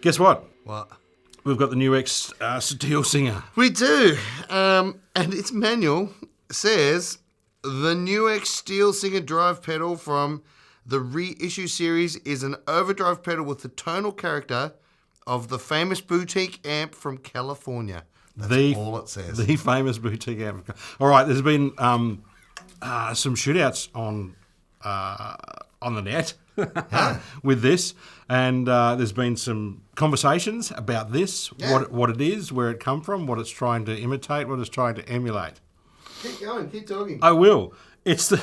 Guess what? What? We've got the NUX Steel Singer. We do. And its manual says the NUX Steel Singer drive pedal from the reissue series is an overdrive pedal with the tonal character of the famous boutique amp from California. That's all it says. The famous boutique amp. All right, there's been some shootouts on the net with this, and there's been some conversations about this, what it is, where it come from, what it's trying to imitate, what it's trying to emulate. Keep going, keep talking. I will. It's the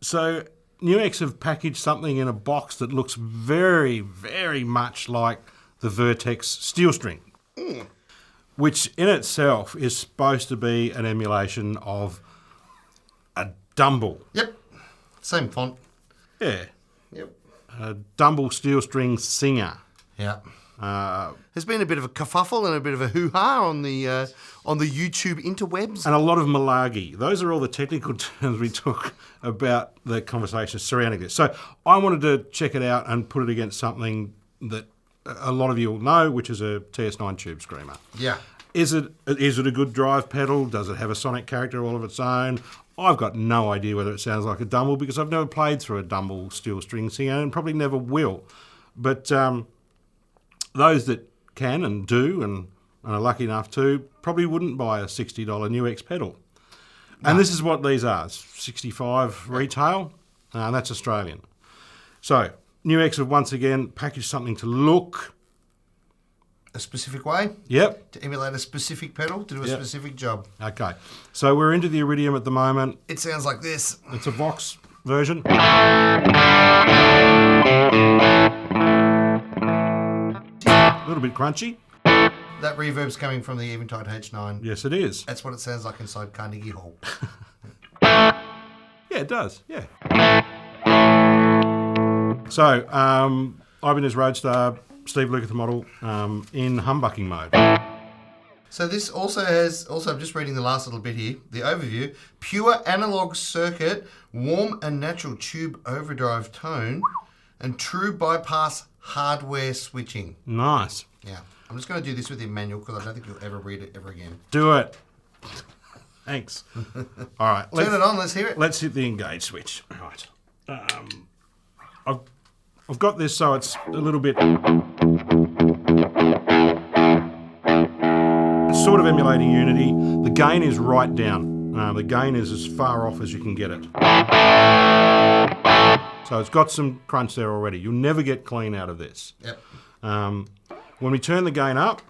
so NUX have packaged something in a box that looks very, very much like the Vertex steel string, which in itself is supposed to be an emulation of a Dumble. Yep. Same font. Yeah. Yep. A Dumble steel string singer. Yeah. There's been a bit of a kerfuffle and a bit of a hoo-ha on the YouTube interwebs. And a lot of malarkey. Those are all the technical terms we took about the conversation surrounding this. So I wanted to check it out and put it against something that a lot of you will know, which is a TS9 Tubescreamer. Yeah. Is it a good drive pedal? Does it have a sonic character all of its own? I've got no idea whether it sounds like a Dumble because I've never played through a Dumble steel string singer and probably never will. But those that can and do and are lucky enough to probably wouldn't buy a $60 NUX pedal. No. And this is what these are. It's $65 retail, and that's Australian. So NUX have once again packaged something to look a specific way? Yep. To emulate a specific pedal, to do a specific job. Okay. So we're into the Iridium at the moment. It sounds like this. It's a Vox version. A little bit crunchy. That reverb's coming from the Eventide H9. Yes, it is. That's what it sounds like inside Carnegie Hall. Yeah, it does. Yeah. So, Ibanez Roadstar, Steve Lukather model, in humbucking mode. So this also has, I'm just reading the last little bit here, the overview, pure analog circuit, warm and natural tube overdrive tone, and true bypass hardware switching. Nice. Yeah. I'm just going to do this with your manual because I don't think you'll ever read it ever again. Do it. Thanks. All right. Turn it on. Let's hear it. Let's hit the engage switch. Right. I've got this so it's a little bit... It's sort of emulating Unity. The gain is right down. The gain is as far off as you can get it. So it's got some crunch there already. You'll never get clean out of this. Yep. When we turn the gain up...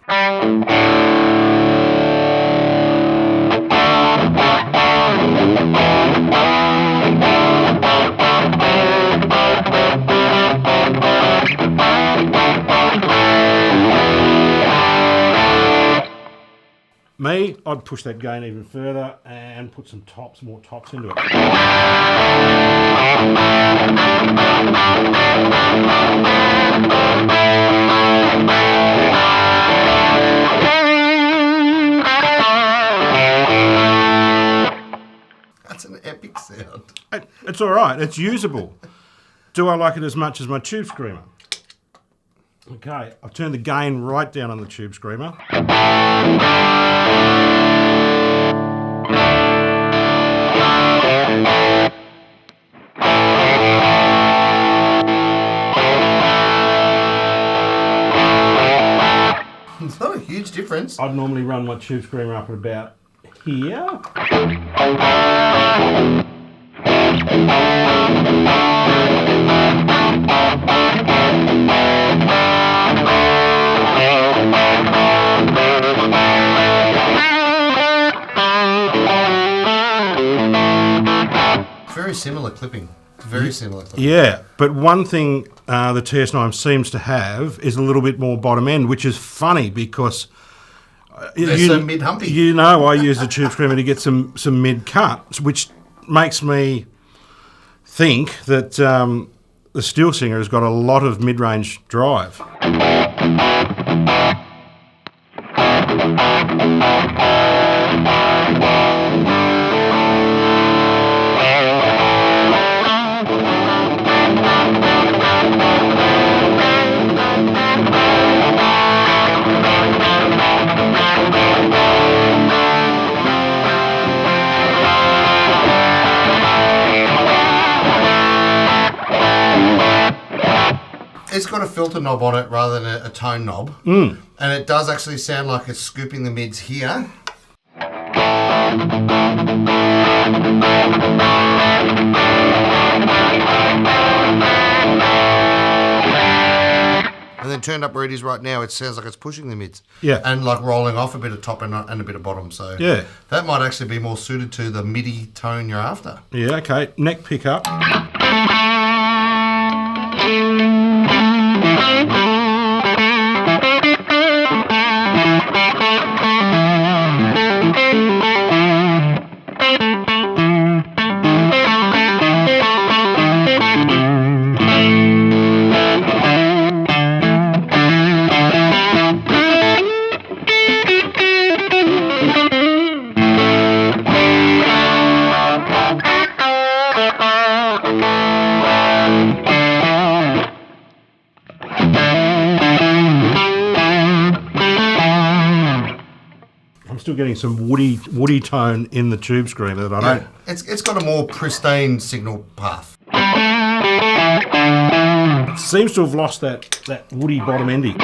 Me, I'd push that gain even further and put some tops, more tops into it. That's an epic sound. It's all right. It's usable. Do I like it as much as my Tubescreamer? Okay, I've turned the gain right down on the Tubescreamer. It's not a huge difference. I'd normally run my Tubescreamer up at about here. Very similar clipping. Very similar clipping. Yeah, but one thing the TS9 seems to have is a little bit more bottom end, which is funny because they're so mid-humpy. You know, I use the Tubescreamer to get some mid-cut, which makes me think that the Steel Singer has got a lot of mid-range drive. It's got a filter knob on it rather than a tone knob. And it does actually sound like it's scooping the mids here. And then turned up where it is right now, it sounds like it's pushing the mids. Yeah. And like rolling off a bit of top and a bit of bottom. So Yeah. that might actually be more suited to the MIDI tone you're after. Yeah, okay. Neck pickup. Still getting some woody tone in the Tubescreamer that I don't. It's got a more pristine signal path. It seems to have lost that woody bottom endy.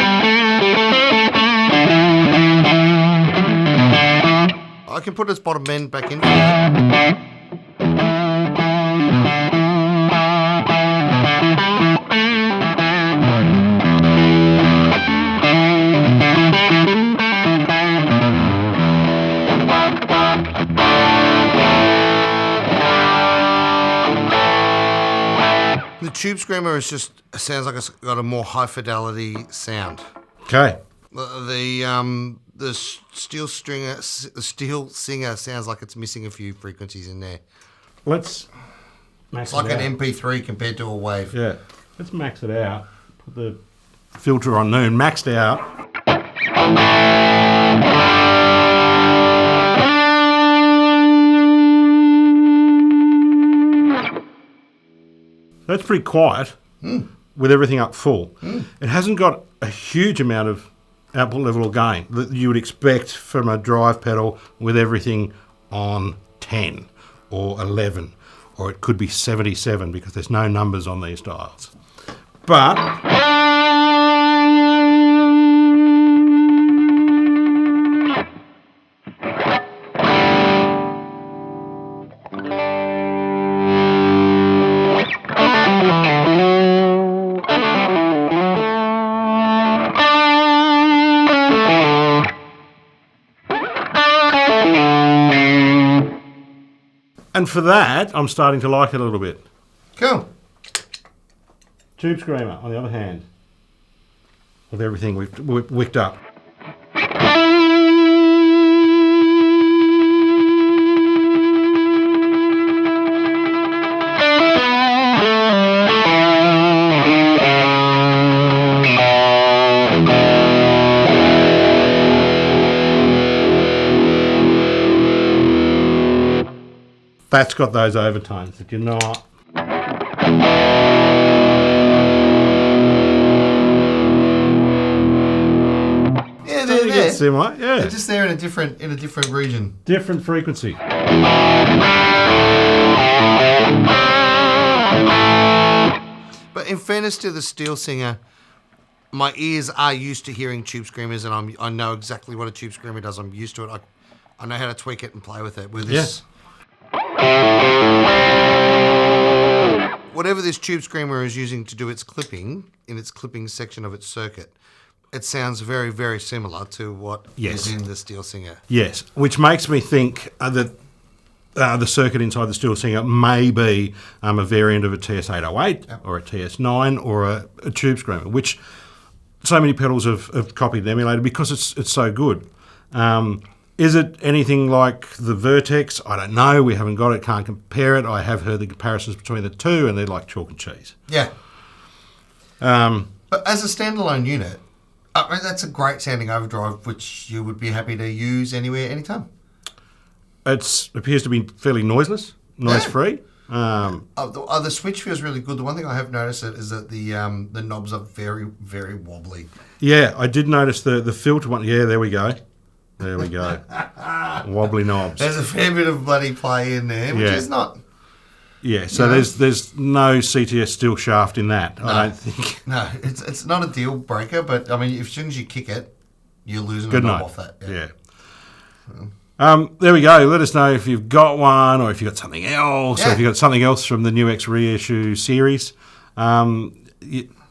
I can put its bottom end back in for that. The Tubescreamer sounds like it's got a more high fidelity sound. Okay. The Steel Singer sounds like it's missing a few frequencies in there. Let's max It's like it out. an MP3 compared to a wave. Yeah. Let's max it out. Put the filter on noon. Maxed out. That's pretty quiet with everything up full. It hasn't got a huge amount of output level or gain that you would expect from a drive pedal with everything on 10 or 11, or it could be 77 because there's no numbers on these dials. But and for that, I'm starting to like it a little bit. Cool. Tubescreamer, on the other hand, with everything we've wicked up. That's got those overtones that you're not. Yeah, Starting to they're get similar, yeah. They're just there in a different region. Different frequency. But in fairness to the Steel Singer, my ears are used to hearing Tubescreamers, and I know exactly what a Tubescreamer does. I'm used to it. I know how to tweak it and play with it. With this, whatever this Tubescreamer is using to do its clipping in its clipping section of its circuit, it sounds very, very similar to what is in the Steel Singer. Yes, which makes me think that the circuit inside the Steel Singer may be a variant of a TS808 or a TS9 or a Tubescreamer, which so many pedals have copied and emulated because it's so good. Is it anything like the Vertex? I don't know. We haven't got it. Can't compare it. I have heard the comparisons between the two, and they're like chalk and cheese. Yeah. But as a standalone unit, that's a great sounding overdrive, which you would be happy to use anywhere, anytime. It appears to be fairly noiseless, noise-free. The switch feels really good. The one thing I have noticed is that the knobs are very, very wobbly. Yeah, I did notice the filter one. Yeah, there we go. There we go. Wobbly knobs. There's a fair bit of bloody play in there, which is not Yeah, so there's no CTS steel shaft in that, No. I don't think. No, it's not a deal breaker, but I mean, as soon as you kick it, you're losing Good a knob night. off that. Yeah. There we go. Let us know if you've got one or if you've got something else or if you've got something else from the NUX reissue series.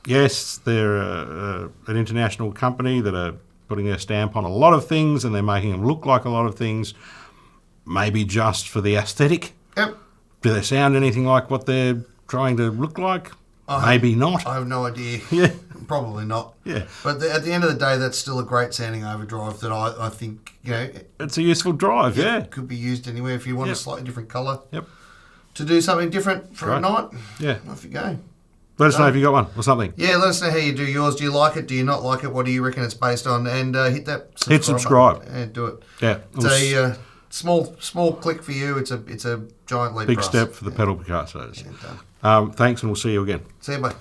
Yes, they're an international company that are putting their stamp on a lot of things and they're making them look like a lot of things, maybe just for the aesthetic. Yep. Do they sound anything like what they're trying to look like? Maybe not. I have no idea. Yeah. Probably not. Yeah. But at the end of the day, that's still a great sounding overdrive that I think, It's a useful drive, yeah. could be used anywhere if you want a slightly different colour. Yep. To do something different for a night, Yeah. off you go. Let us know if you got one or something. Yeah, let us know how you do yours. Do you like it? Do you not like it? What do you reckon it's based on? And hit that subscribe. button and do it. Yeah. It's a small click for you. It's a giant leap Big for us. step for the pedal Picassos. Yeah, Thanks, and we'll see you again. see you, bye.